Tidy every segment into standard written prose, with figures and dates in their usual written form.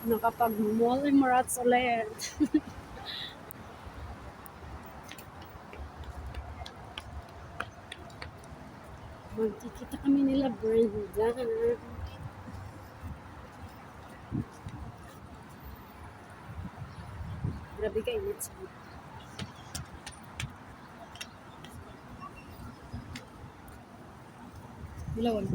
Nakapag-mall Emirates ulit. Magkikita kami nila Brenda. Grabe ka init sa Ilaw na.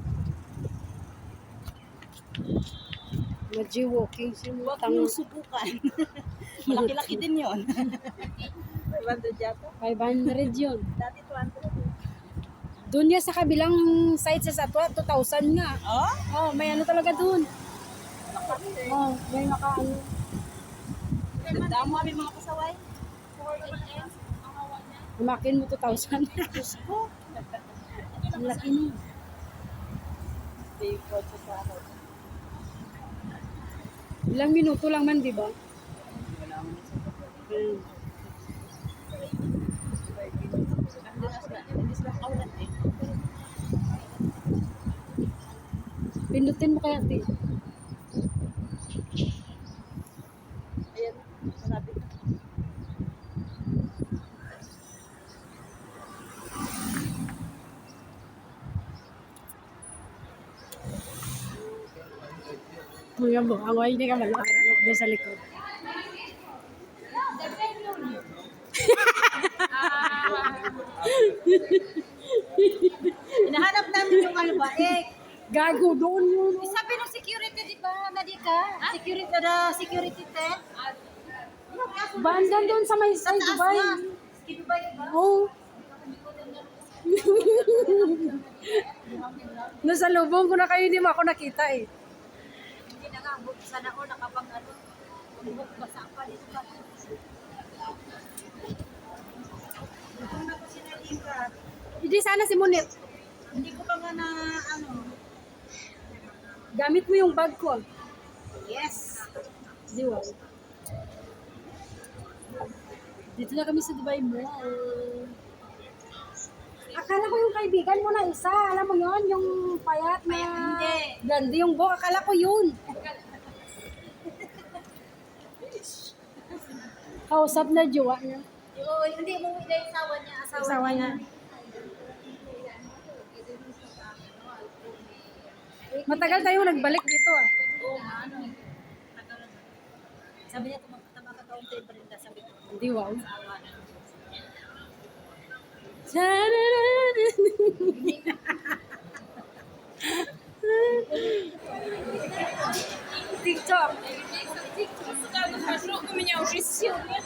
Walking si Huwag Mutang. mong subukan. Malaki-laki din yun. 500 yata. 500 yun. Dati 200. Doon niya sa kabilang side sa Satwa, 2,000 nga. Oh? Oh, may ano talaga doon. Oh, may ano. Damo kami mga kasaway. Umakin mo 2,000. Diyos ko. Ang laki nun. Stay put sa ako. Ilang minuto lang man, di ba? Wala mo na sa Hmm. Pindutin mo kaya, Ti. Ayan, sabi. Kuya mo, ang hindi ka malakaran doon sa likod. Hinahanap namin yung albaek. Gago doon yun. Sabi ng security, di ba, Nadika? Security tent. Bandan doon sa may side, Taas Dubai. na. Dubai, di ba? Oh. Nasa lubong ko na kayo, hindi mo ako nakita eh. Hindi na nga, sana ako nakapag ano. Basa pa dito pa. Ito na ko sinalikat. Hindi sana si Munir. Hindi ko pa nga na ano. Gamit mo yung bag ko. Yes. Di wow. Dito na kami sa Dubai Mall. Akala ko yung kaibigan mo na isa. Alam mo yon yung payat na... Hindi. Ganda yung buhok. Akala ko yun. Kausap na jowa niya. Hindi mo wala yung asawa niya. Asawa niya. Matagal tayo nagbalik dito ah. Oo, ano. Sabi niya, tumatama ka kaunti, Brenda. Sabi ko, Hindi wow. asawa na. TikTok. У меня уже сил нет.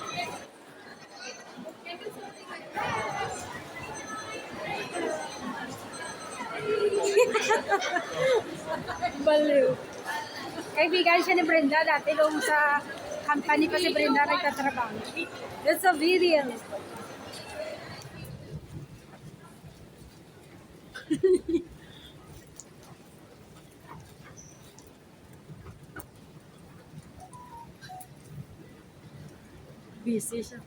Baliw. Kaibigan siya ni Brenda dati nung sa company pa si Brenda nagtatrabaho. That's a video. Busy siya.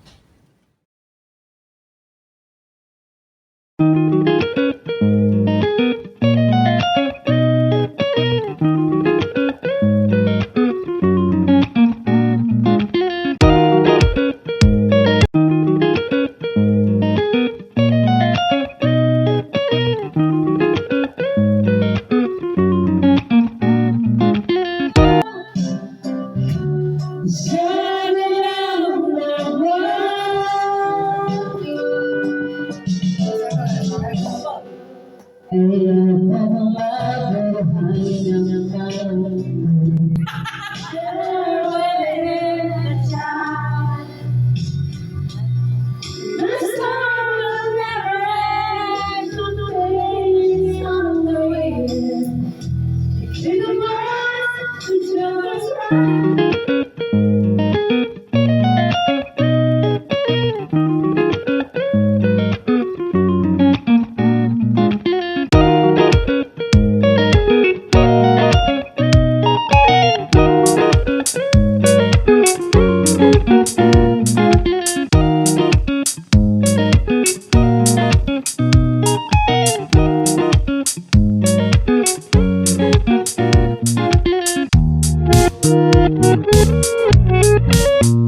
Thank